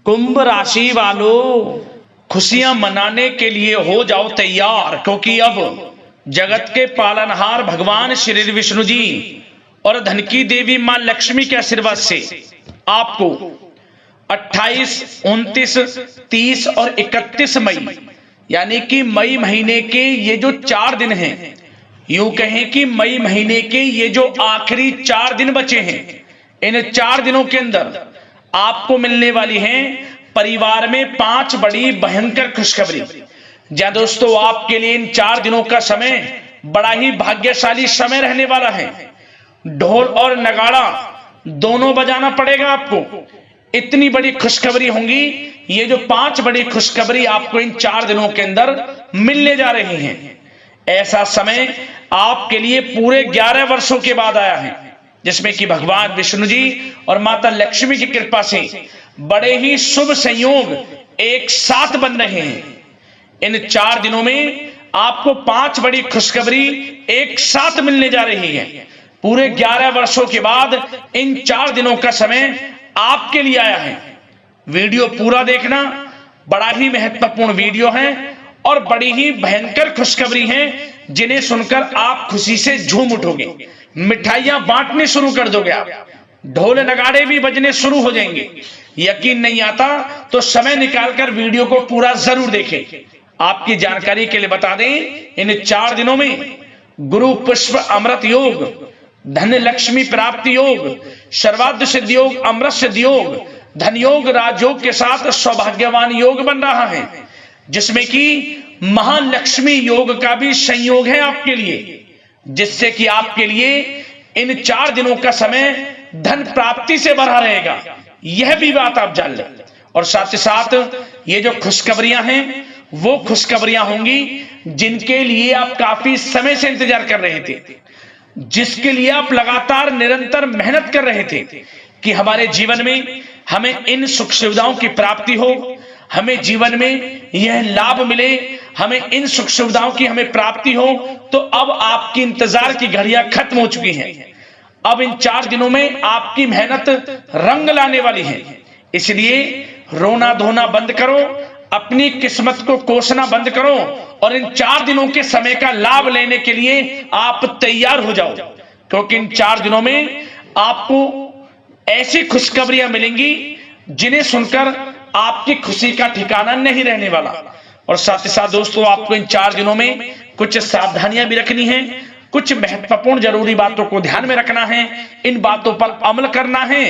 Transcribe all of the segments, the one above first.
कुंभ राशि वालों, खुशियां मनाने के लिए हो जाओ तैयार, क्योंकि अब जगत के पालनहार भगवान श्री विष्णु जी और धन की देवी मां लक्ष्मी के आशीर्वाद से आपको 28, 29, 30 और 31 मई यानी कि मई महीने के ये जो 4 दिन हैं, यूं कहें कि मई महीने के ये जो आखिरी 4 दिन बचे हैं, इन 4 दिनों के अंदर आपको मिलने वाली हैं परिवार में 5 बड़ी भयंकर खुशखबरी। जी दोस्तों, आपके लिए इन 4 दिनों का समय बड़ा ही भाग्यशाली समय रहने वाला है। ढोल और नगाड़ा दोनों बजाना पड़ेगा आपको। इतनी बड़ी खुशखबरी होंगी। ये जो 5 बड़ी खुशखबरी आपको इन 4 दिनों के अंदर मिलने जा रही हैं, ऐसा समय आपके लिए पूरे 11 वर्षों के बाद आया है, जिसमें कि भगवान विष्णु जी और माता लक्ष्मी की कृपा से बड़े ही शुभ संयोग एक साथ बन रहे हैं। इन 4 दिनों में आपको 5 बड़ी खुशखबरी एक साथ मिलने जा रही है। पूरे 11 वर्षों के बाद इन 4 दिनों का समय आपके लिए आया है। वीडियो पूरा देखना, बड़ा ही महत्वपूर्ण वीडियो है और बड़ी ही भयंकर खुशखबरी है, जिन्हें सुनकर आप खुशी से झूम उठोगे, मिठाइयां बांटने शुरू कर दोगे, आप ढोल नगाड़े भी बजने शुरू हो जाएंगे। यकीन नहीं आता तो समय निकालकर वीडियो को पूरा जरूर देखें। आपकी जानकारी के लिए बता दें, इन 4 दिनों में गुरु पुष्प अमृत योग, धन लक्ष्मी प्राप्ति योग, सर्वार्थ सिद्धि योग, अमृत सिद्धि योग, धन योग, राजयोग के साथ सौभाग्यवान योग बन रहा है, जिसमें कि महालक्ष्मी योग का भी संयोग है आपके लिए, जिससे कि आपके लिए इन 4 दिनों का समय धन प्राप्ति से भरा रहेगा। यह भी बात आप जान लें। और साथ ही साथ ये जो खुशखबरियां हैं, वो खुशखबरियां होंगी जिनके लिए आप काफी समय से इंतजार कर रहे थे, जिसके लिए आप लगातार निरंतर मेहनत कर रहे थे कि हमारे जीवन में हमें इन सुख सुविधाओं की प्राप्ति हो, हमें जीवन में यह लाभ मिले, हमें इन सुख सुविधाओं की हमें प्राप्ति हो। तो अब आपकी इंतजार की घड़ियां खत्म हो चुकी हैं। अब इन 4 दिनों में आपकी मेहनत रंग लाने वाली है। इसलिए रोना धोना बंद करो, अपनी किस्मत को कोसना बंद करो और इन 4 दिनों के समय का लाभ लेने के लिए आप तैयार हो जाओ, क्योंकि इन 4 दिनों में आपको ऐसी खुशखबरियां मिलेंगी जिन्हें सुनकर आपकी खुशी का ठिकाना नहीं रहने वाला। और साथ ही साथ दोस्तों, आपको इन 4 दिनों में कुछ सावधानियां भी रखनी है, कुछ महत्वपूर्ण जरूरी बातों को ध्यान में रखना है, इन बातों पर अमल करना है,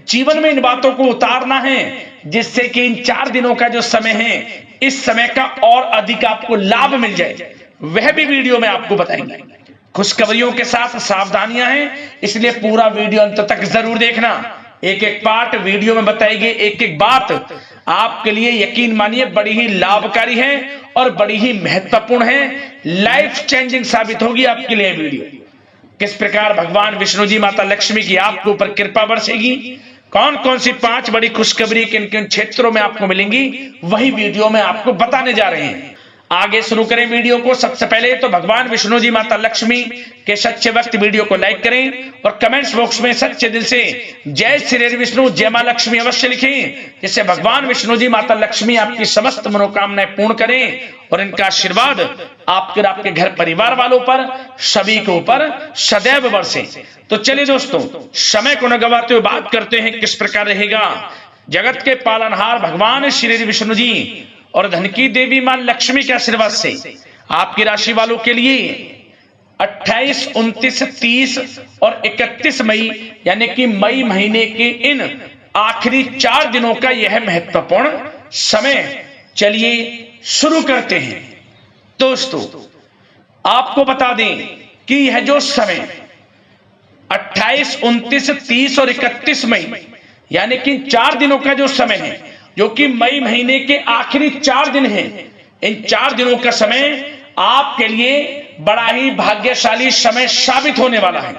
जीवन में इन बातों को उतारना है, जिससे कि इन 4 दिनों का जो समय है, इस समय का और अधिक आपको लाभ मिल जाए। वह भी वीडियो में आपको बताएंगे। खुशखबरियों के साथ सावधानियां हैं, इसलिए पूरा वीडियो अंत तक जरूर देखना। एक एक पार्ट वीडियो में बताई गई एक एक बात आपके लिए, यकीन मानिए, बड़ी ही लाभकारी है और बड़ी ही महत्वपूर्ण है। लाइफ चेंजिंग साबित होगी आपके लिए वीडियो। किस प्रकार भगवान विष्णु जी, माता लक्ष्मी की आपके ऊपर कृपा बरसेगी, कौन कौन सी 5 बड़ी खुशखबरी किन किन क्षेत्रों में आपको मिलेंगी, वही वीडियो में आपको बताने जा रहे हैं। आगे शुरू करें वीडियो को। सबसे पहले तो भगवान विष्णु जी, माता लक्ष्मी के सच्चे भक्त वीडियो को लाइक करें और कमेंट्स बॉक्स में सच्चे दिल से जय श्री विष्णु, जय मां लक्ष्मी अवश्य लिखें, जिससे भगवान विष्णु जी, माता लक्ष्मी आपकी समस्त मनोकामनाएं पूर्ण करें और इनका आशीर्वाद आपके और आपके घर परिवार वालों पर, सभी के ऊपर सदैव बरसे। तो चलिए दोस्तों, समय को न गवाते हुए बात करते हैं किस प्रकार रहेगा जगत के पालनहार भगवान श्री विष्णु जी और धन की देवी मां लक्ष्मी के आशीर्वाद से आपकी राशि वालों के लिए 28, 29, 30 और 31 मई यानी कि मई महीने के इन आखिरी 4 दिनों का यह महत्वपूर्ण समय। चलिए शुरू करते हैं। दोस्तों, आपको बता दें कि यह जो समय 28, 29, 30 और 31 मई यानी कि 4 दिनों का जो समय है, जो कि मई महीने के आखिरी 4 दिन हैं, इन 4 दिनों का समय आपके लिए बड़ा ही भाग्यशाली समय साबित होने वाला है।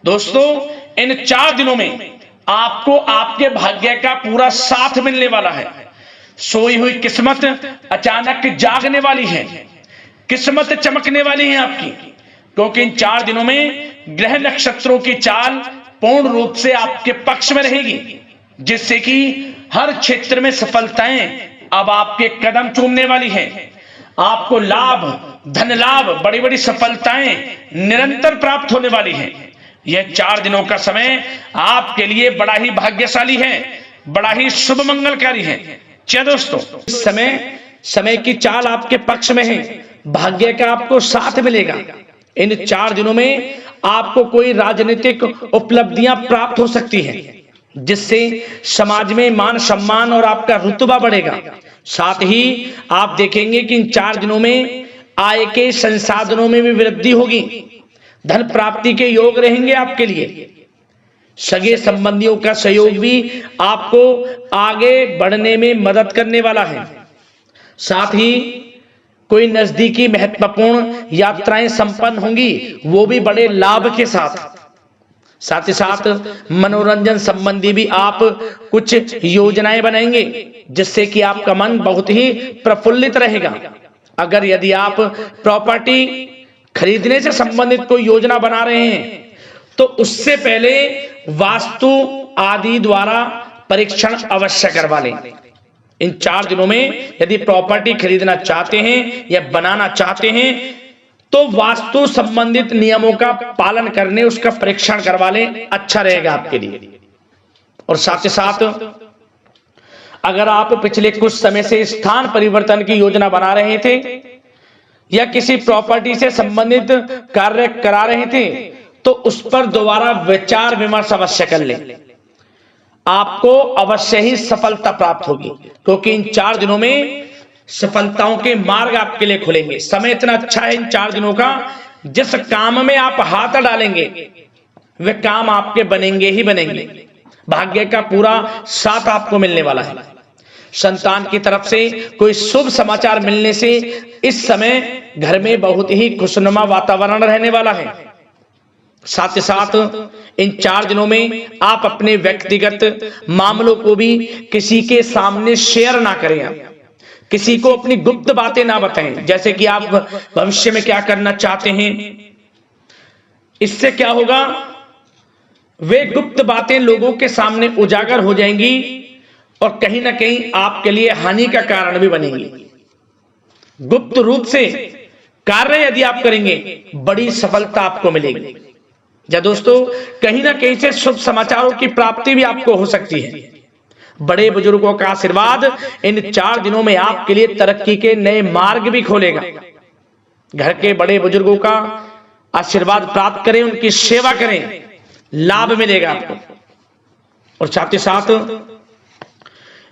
दोस्तों, इन 4 दिनों में आपको आपके भाग्य का पूरा साथ मिलने वाला है। सोई हुई किस्मत अचानक जागने वाली है, किस्मत चमकने वाली है आपकी, क्योंकि इन 4 दिनों में ग्रह नक्षत्रों की चाल पूर्ण रूप से आपके पक्ष में रहेगी, जिससे कि हर क्षेत्र में सफलताएं अब आपके कदम चूमने वाली हैं। आपको लाभ, धन लाभ, बड़ी बड़ी सफलताएं निरंतर प्राप्त होने वाली हैं। यह 4 दिनों का समय आपके लिए बड़ा ही भाग्यशाली है, बड़ा ही शुभ मंगलकारी है। क्या दोस्तों, इस समय की चाल आपके पक्ष में है, भाग्य का आपको साथ मिलेगा। इन 4 दिनों में आपको कोई राजनीतिक उपलब्धियां प्राप्त हो सकती हैं, जिससे समाज में मान सम्मान और आपका रुतबा बढ़ेगा। साथ ही आप देखेंगे कि इन 4 दिनों में आय के संसाधनों में भी वृद्धि होगी, धन प्राप्ति के योग रहेंगे आपके लिए। सगे संबंधियों का सहयोग भी आपको आगे बढ़ने में मदद करने वाला है। साथ ही कोई नजदीकी महत्वपूर्ण यात्राएं संपन्न होंगी, वो भी बड़े लाभ के साथ ही साथ मनोरंजन संबंधी भी आप कुछ योजनाएं बनाएंगे, जिससे कि आपका मन बहुत ही प्रफुल्लित रहेगा। अगर यदि आप प्रॉपर्टी खरीदने से संबंधित कोई योजना बना रहे हैं, तो उससे पहले वास्तु आदि द्वारा परीक्षण अवश्य करवा लें। इन 4 दिनों में यदि प्रॉपर्टी खरीदना चाहते हैं या बनाना चाहते हैं, तो वास्तु संबंधित नियमों का पालन करने उसका परीक्षण करवा लें, अच्छा रहेगा आपके लिए। और साथ ही साथ अगर आप पिछले कुछ समय से स्थान परिवर्तन की योजना बना रहे थे या किसी प्रॉपर्टी से संबंधित कार्य करा रहे थे, तो उस पर दोबारा विचार विमर्श अवश्य कर लें, आपको अवश्य ही सफलता प्राप्त होगी। क्योंकि इन 4 दिनों में सफलताओं के मार्ग आपके लिए खुलेंगे। समय इतना अच्छा है इन 4 दिनों का, जिस काम में आप हाथ डालेंगे वे काम आपके बनेंगे ही बनेंगे। भाग्य का पूरा साथ आपको मिलने वाला है। संतान की तरफ से कोई शुभ समाचार मिलने से इस समय घर में बहुत ही खुशनुमा वातावरण रहने वाला है। साथ ही साथ इन 4 दिनों में आप अपने व्यक्तिगत मामलों को भी किसी के सामने शेयर ना करें, किसी को अपनी गुप्त बातें ना बताएं, जैसे कि आप भविष्य में क्या करना चाहते हैं। इससे क्या होगा, वे गुप्त बातें लोगों के सामने उजागर हो जाएंगी और कहीं ना कहीं आपके लिए हानि का कारण भी बनेंगी। गुप्त रूप से कार्य यदि आप करेंगे, बड़ी सफलता आपको मिलेगी। या दोस्तों, कहीं ना कहीं से शुभ समाचारों की प्राप्ति भी आपको हो सकती है। बड़े बुजुर्गों का आशीर्वाद इन 4 दिनों में आपके लिए तरक्की के नए मार्ग भी खोलेगा। घर के बड़े बुजुर्गों का आशीर्वाद प्राप्त करें, उनकी सेवा करें, लाभ मिलेगा आपको। और साथ ही साथ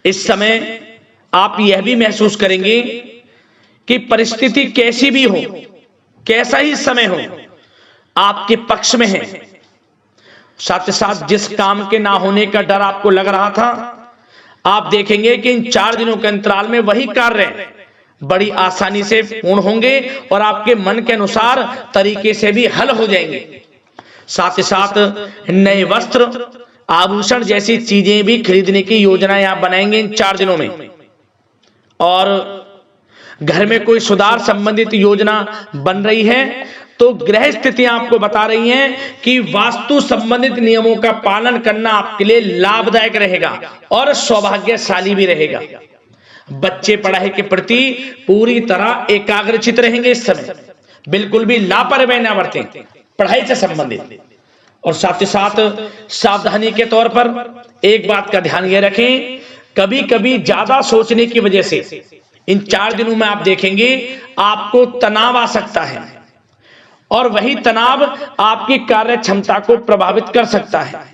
इस समय आप यह भी महसूस करेंगे कि परिस्थिति कैसी भी हो, कैसा ही समय हो, आपके पक्ष में है। साथ ही साथ जिस काम के ना होने का डर आपको लग रहा था, आप देखेंगे कि इन 4 दिनों के अंतराल में वही कार्य बड़ी आसानी से पूर्ण होंगे और आपके मन के अनुसार तरीके से भी हल हो जाएंगे। साथ ही साथ नए वस्त्र, आभूषण जैसी चीजें भी खरीदने की योजनाएं आप बनाएंगे इन 4 दिनों में। और घर में कोई सुधार संबंधित योजना बन रही है, तो ग्रह स्थितियां आपको बता रही हैं कि वास्तु संबंधित नियमों का पालन करना आपके लिए लाभदायक रहेगा और सौभाग्यशाली भी रहेगा। बच्चे पढ़ाई के प्रति पूरी तरह एकाग्रचित रहेंगे इस समय, बिल्कुल भी लापरवाही ना बरतें पढ़ाई से संबंधित। और साथ ही साथ सावधानी के तौर पर एक बात का ध्यान यह रखें, कभी कभी ज्यादा सोचने की वजह से इन 4 दिनों में आप देखेंगे आपको तनाव आ सकता है और वही तनाव आपकी कार्य क्षमता को प्रभावित कर सकता है।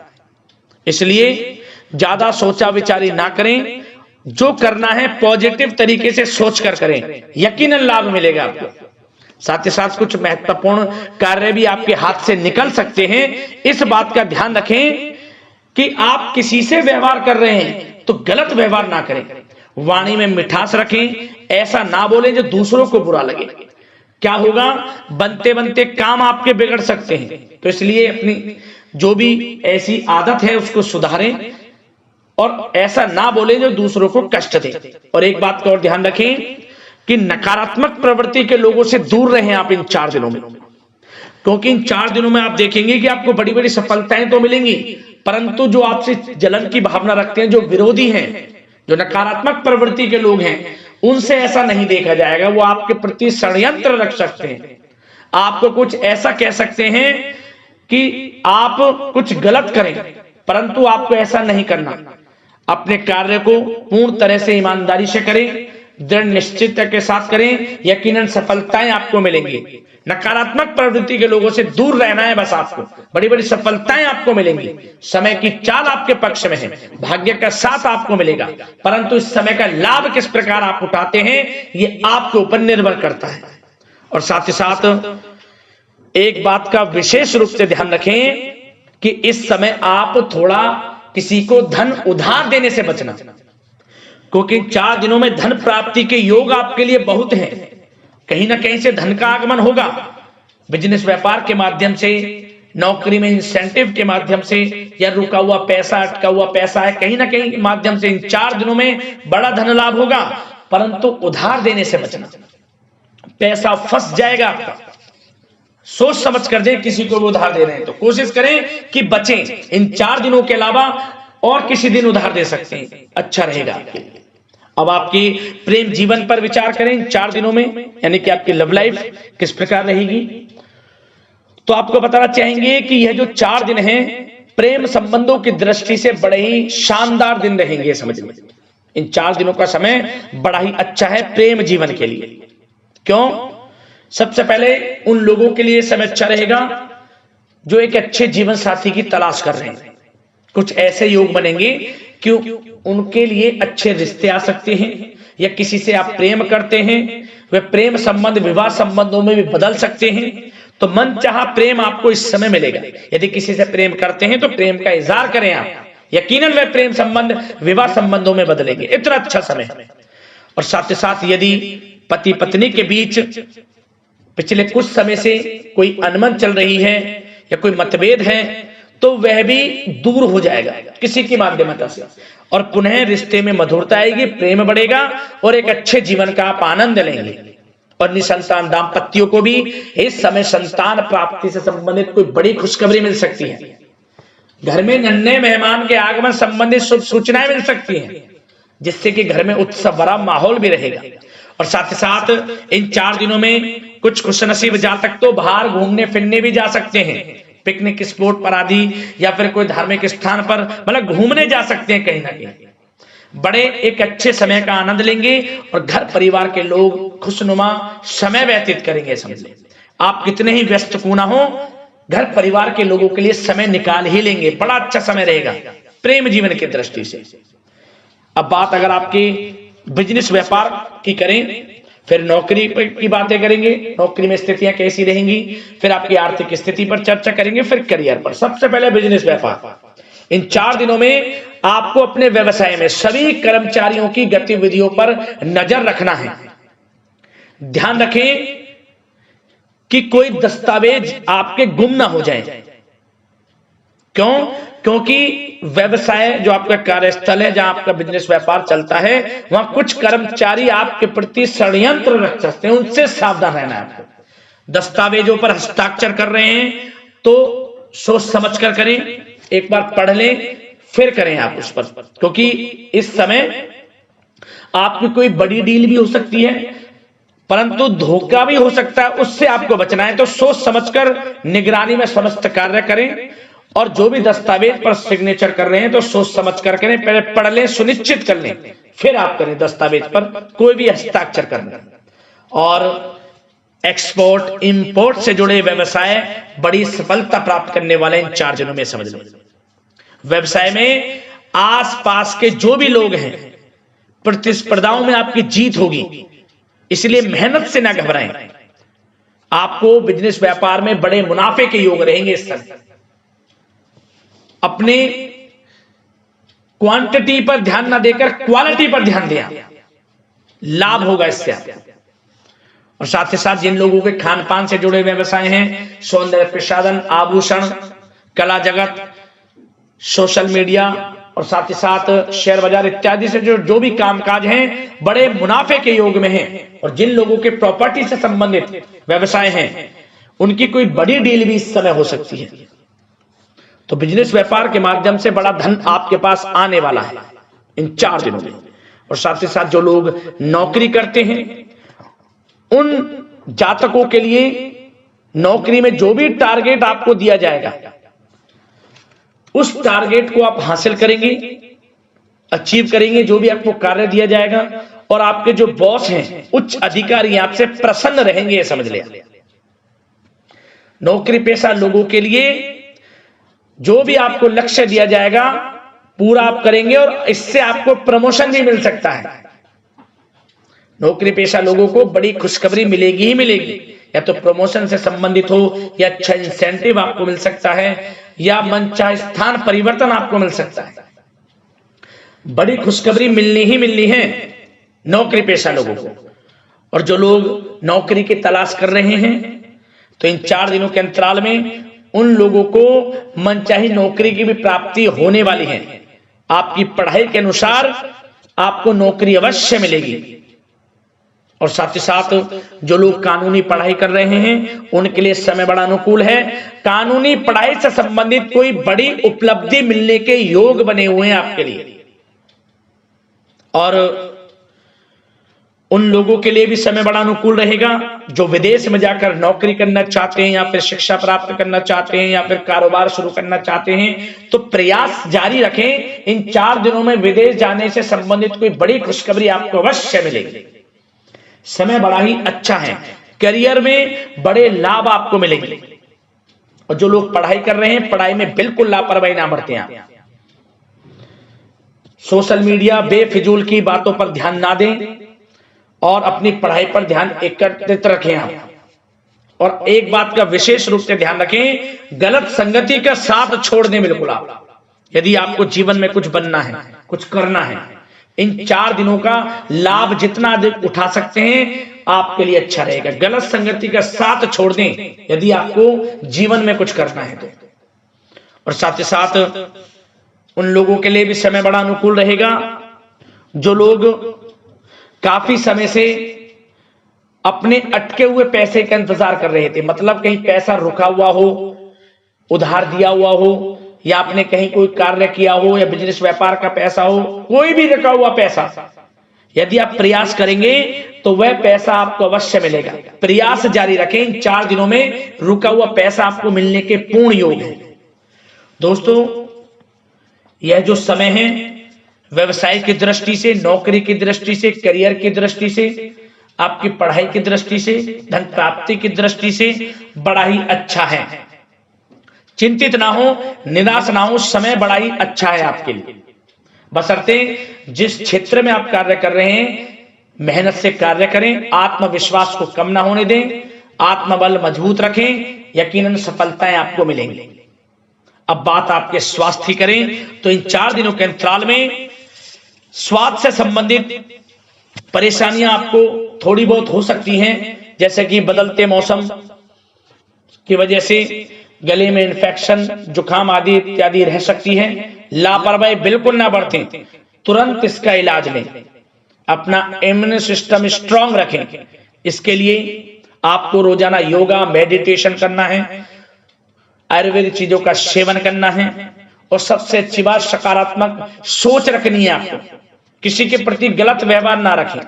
इसलिए ज्यादा सोचा विचारी ना करें, जो करना है पॉजिटिव तरीके से सोचकर करें, यकीनन लाभ मिलेगा आपको। साथ ही साथ कुछ महत्वपूर्ण कार्य भी आपके हाथ से निकल सकते हैं। इस बात का ध्यान रखें कि आप किसी से व्यवहार कर रहे हैं तो गलत व्यवहार ना करें, वाणी में मिठास रखें, ऐसा ना बोलें जो दूसरों को बुरा लगे। क्या होगा, बनते बनते काम आपके बिगड़ सकते हैं। तो इसलिए अपनी जो भी ऐसी आदत है उसको सुधारें और ऐसा ना बोले जो दूसरों को कष्ट दे। और एक बात का और ध्यान रखें कि नकारात्मक प्रवृत्ति के लोगों से दूर रहें आप इन 4 दिनों में, क्योंकि इन 4 दिनों में आप देखेंगे कि आपको बड़ी बड़ी सफलताएं तो मिलेंगी, परंतु जो आपसे जलन की भावना रखते हैं, जो विरोधी हैं, जो नकारात्मक प्रवृत्ति के लोग हैं, उनसे ऐसा नहीं देखा जाएगा। वो आपके प्रति षड्यंत्र रख सकते हैं, आपको कुछ ऐसा कह सकते हैं कि आप कुछ गलत करें, परंतु आपको ऐसा नहीं करना। अपने कार्य को पूर्ण तरह से ईमानदारी से करें, दृढ़ निश्चितता के साथ करें, यकीनन सफलताएं आपको मिलेंगी। नकारात्मक प्रवृत्ति के लोगों से दूर रहना है बस आपको, बड़ी बड़ी सफलताएं आपको मिलेंगी। समय की चाल आपके पक्ष में है, भाग्य का साथ आपको मिलेगा, परंतु इस समय का लाभ किस प्रकार आप उठाते हैं ये आपके ऊपर निर्भर करता है। और साथ ही साथ एक बात का विशेष रूप से ध्यान रखें कि इस समय आप थोड़ा किसी को धन उधार देने से बचना, क्योंकि 4 दिनों में धन प्राप्ति के योग आपके लिए बहुत हैं। कहीं ना कहीं से धन का आगमन होगा, बिजनेस व्यापार के माध्यम से, नौकरी में इंसेंटिव के माध्यम से, या रुका हुआ पैसा, अटका हुआ पैसा है, कहीं ना कहीं माध्यम से इन 4 दिनों में बड़ा धन लाभ होगा, परंतु उधार देने से बचना। पैसा फंस जाएगा आपका, सोच समझ कर दे। किसी को भी उधार दे रहे हैं तो कोशिश करें कि बचें। इन 4 दिनों के अलावा और किसी दिन उधार दे सकते हैं, अच्छा रहेगा आपके लिए। अब आपकी प्रेम जीवन पर विचार करें इन 4 दिनों में, यानी कि आपकी लव लाइफ किस प्रकार रहेगी। तो आपको बताना चाहेंगे कि यह जो 4 दिन हैं प्रेम संबंधों की दृष्टि से बड़े ही शानदार दिन रहेंगे। समझ में, इन 4 दिनों का समय बड़ा ही अच्छा है प्रेम जीवन के लिए। क्यों? सबसे पहले उन लोगों के लिए समय अच्छा रहेगा जो एक अच्छे जीवन साथी की तलाश कर रहे हैं। कुछ ऐसे योग बनेंगे कि उनके लिए अच्छे रिश्ते आ सकते हैं, या किसी से आप प्रेम करते हैं, वे प्रेम संबंध विवाह संबंधों में भी बदल सकते हैं। तो मन चाहा प्रेम आपको इस समय मिलेगा। यदि किसी से प्रेम करते हैं तो प्रेम का इजहार करें आप, यकीनन वे प्रेम संबंध विवाह संबंधों में बदलेंगे। इतना अच्छा समय। और साथ ही साथ यदि पति पत्नी के बीच पिछले कुछ समय से कोई अनबन चल रही है या कोई मतभेद है तो वह भी दूर हो जाएगा किसी की माध्यमता से, और पुनः रिश्ते में मधुरता आएगी, प्रेम बढ़ेगा और एक अच्छे जीवन का आप आनंद लेंगे। और निसंतान दाम्पत्यों को भी इस समय संतान प्राप्ति से संबंधित कोई बड़ी खुशखबरी मिल सकती है। घर में नन्हे मेहमान के आगमन संबंधित शुभ सूचनाएं मिल सकती हैं, जिससे कि घर में उत्सव भरा माहौल भी रहेगा। और साथ ही साथ इन 4 दिनों में कुछ खुशनसीब जातक तो बाहर घूमने फिरने भी जा सकते हैं, पिकनिक स्पॉट पर आदि, या फिर कोई धार्मिक स्थान पर मतलब घूमने जा सकते हैं। कहीं ना कहीं बड़े एक अच्छे समय का आनंद लेंगे और घर परिवार के लोग खुशनुमा समय व्यतीत करेंगे। समझिए, आप कितने ही व्यस्त क्यों ना हो, घर परिवार के लोगों के लिए समय निकाल ही लेंगे। बड़ा अच्छा समय रहेगा प्रेम जीवन की दृष्टि से। अब बात अगर आपकी बिजनेस व्यापार की करें, फिर नौकरी की बातें करेंगे, नौकरी में स्थितियां कैसी रहेंगी, फिर आपकी आर्थिक स्थिति पर चर्चा करेंगे, फिर करियर पर। सबसे पहले बिजनेस व्यापार। इन 4 दिनों में आपको अपने व्यवसाय में सभी कर्मचारियों की गतिविधियों पर नजर रखना है। ध्यान रखें कि कोई दस्तावेज आपके गुम ना हो जाए। क्यों? क्योंकि व्यवसाय जो आपका कार्यस्थल है, जहां आपका बिजनेस व्यापार चलता है, वहां कुछ कर्मचारी आपके प्रति षड्यंत्र रख सकते हैं, उनसे सावधान रहना है आपको। दस्तावेजों पर हस्ताक्षर कर रहे हैं तो सोच समझ कर करें, एक बार पढ़ लें फिर करें आप उस पर, क्योंकि इस समय आपकी कोई बड़ी डील भी हो सकती है, परंतु धोखा भी हो सकता है, उससे आपको बचना है। तो सोच समझकर निगरानी में समस्त कार्य करें, और जो भी दस्तावेज पर सिग्नेचर कर रहे हैं तो सोच समझ कर करें, पहले पढ़ लें, सुनिश्चित कर लें, फिर आप करें दस्तावेज पर कोई भी हस्ताक्षर करना। और एक्सपोर्ट इंपोर्ट से जुड़े व्यवसाय बड़ी सफलता प्राप्त करने वाले इन 4 दिनों में समझ लें। व्यवसाय में आसपास के जो भी लोग हैं, प्रतिस्पर्धाओं में आपकी जीत होगी, इसलिए मेहनत से ना घबराएं। आपको बिजनेस व्यापार में बड़े मुनाफे के योग रहेंगे इस समय। अपने क्वांटिटी पर ध्यान ना देकर क्वालिटी पर ध्यान दिया, लाभ होगा इससे आपको। और साथ ही साथ जिन लोगों के खान पान से जुड़े व्यवसाय हैं, सौंदर्य प्रसाधन, आभूषण, कला जगत, सोशल मीडिया और साथ ही साथ शेयर बाजार इत्यादि से जो भी कामकाज हैं, बड़े मुनाफे के योग में हैं। और जिन लोगों के प्रॉपर्टी से संबंधित व्यवसाय हैं, उनकी कोई बड़ी डील भी इस समय हो सकती है। तो बिजनेस व्यापार के माध्यम से बड़ा धन आपके पास आने वाला है इन 4 दिनों में। और साथ ही साथ जो लोग नौकरी करते हैं उन जातकों के लिए नौकरी में जो भी टारगेट आपको दिया जाएगा उस टारगेट को आप हासिल करेंगे, अचीव करेंगे। जो भी आपको कार्य दिया जाएगा और आपके जो बॉस हैं, उच्च अधिकारी आपसे प्रसन्न रहेंगे, ये समझ लिया। नौकरी पेशा लोगों के लिए जो भी आपको लक्ष्य दिया जाएगा पूरा आप करेंगे और इससे आपको प्रमोशन भी मिल सकता है। नौकरी पेशा लोगों को बड़ी खुशखबरी मिलेगी ही मिलेगी, या तो प्रमोशन से संबंधित हो या अच्छा इंसेंटिव आपको मिल सकता है या मनचाहे स्थान परिवर्तन आपको मिल सकता है। बड़ी खुशखबरी मिलनी ही मिलनी है नौकरी पेशा लोगों को। और जो लोग नौकरी की तलाश कर रहे हैं तो इन 4 दिनों के अंतराल में उन लोगों को मनचाही नौकरी की भी प्राप्ति होने वाली है। आपकी पढ़ाई के अनुसार आपको नौकरी अवश्य मिलेगी। और साथ ही साथ जो लोग कानूनी पढ़ाई कर रहे हैं उनके लिए समय बड़ा अनुकूल है। कानूनी पढ़ाई से संबंधित कोई बड़ी उपलब्धि मिलने के योग बने हुए हैं आपके लिए। और उन लोगों के लिए भी समय बड़ा अनुकूल रहेगा जो विदेश में जाकर नौकरी करना चाहते हैं या फिर शिक्षा प्राप्त करना चाहते हैं या फिर कारोबार शुरू करना चाहते हैं, तो प्रयास जारी रखें। इन 4 दिनों में विदेश जाने से संबंधित कोई बड़ी खुशखबरी आपको अवश्य मिलेगी। समय बड़ा ही अच्छा है, करियर में बड़े लाभ आपको मिलेंगे। और जो लोग पढ़ाई कर रहे हैं पढ़ाई में बिल्कुल लापरवाही ना बरतें आप। सोशल मीडिया बेफिजूल की बातों पर ध्यान ना दें और अपनी पढ़ाई पर ध्यान एकत्रित रखें आप। और एक बात का विशेष रूप से ध्यान रखें, गलत संगति का साथ छोड़ दें बिल्कुल आप। यदि आपको जीवन में कुछ बनना है, कुछ करना है, इन 4 दिनों का लाभ जितना अधिक उठा सकते हैं आपके लिए अच्छा रहेगा। गलत संगति का साथ छोड़ दें यदि आपको जीवन में कुछ करना है तो। और साथ ही साथ उन लोगों के लिए भी समय बड़ा अनुकूल रहेगा जो लोग काफी समय से अपने अटके हुए पैसे का इंतजार कर रहे थे। मतलब कहीं पैसा रुका हुआ हो, उधार दिया हुआ हो, या आपने कहीं कोई कार्य किया हो, या बिजनेस व्यापार का पैसा हो, कोई भी रुका हुआ पैसा, यदि आप प्रयास करेंगे तो वह पैसा आपको अवश्य मिलेगा। प्रयास जारी रखें। इन 4 दिनों में रुका हुआ पैसा आपको मिलने के पूर्ण योग है। दोस्तों, यह जो समय है व्यवसाय की दृष्टि से, नौकरी की दृष्टि से, करियर की दृष्टि से, आपकी पढ़ाई की दृष्टि से, धन प्राप्ति की दृष्टि से बड़ा ही अच्छा है। चिंतित ना हो, निराश ना हो, समय बड़ा ही अच्छा है आपके लिए। बशर्ते जिस क्षेत्र में आप कार्य कर रहे हैं मेहनत से कार्य करें, आत्मविश्वास को कम ना होने दें, आत्मबल मजबूत रखें, यकीनन सफलताएं आपको मिलेंगी। अब बात आपके स्वास्थ्य की करें तो इन 4 दिनों के अंतराल में स्वास्थ्य से संबंधित परेशानियां आपको थोड़ी बहुत हो सकती हैं, जैसे कि बदलते मौसम की वजह से गले में इन्फेक्शन, जुकाम आदि इत्यादि रह सकती है। लापरवाही बिल्कुल ना बरतें, तुरंत इसका इलाज लें। अपना इम्यून सिस्टम स्ट्रांग रखें। इसके लिए आपको रोजाना योगा, मेडिटेशन करना है, आयुर्वेदिक चीजों का सेवन करना है और सबसे अच्छी बात सकारात्मक सोच रखनी है आपको। किसी के प्रति गलत व्यवहार ना रखें,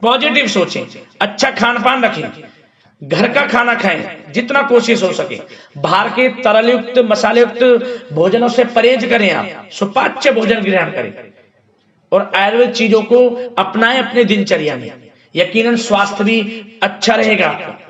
पॉजिटिव सोचें, अच्छा खान पान रखें, घर का खाना खाएं जितना कोशिश हो सके, बाहर के तरल युक्त मसाले युक्त भोजनों से परहेज करें, आप सुपाच्य भोजन ग्रहण करें और आयुर्वेद चीजों को अपनाएं अपने दिनचर्या में। यकीनन स्वास्थ्य भी अच्छा रहेगा आपका।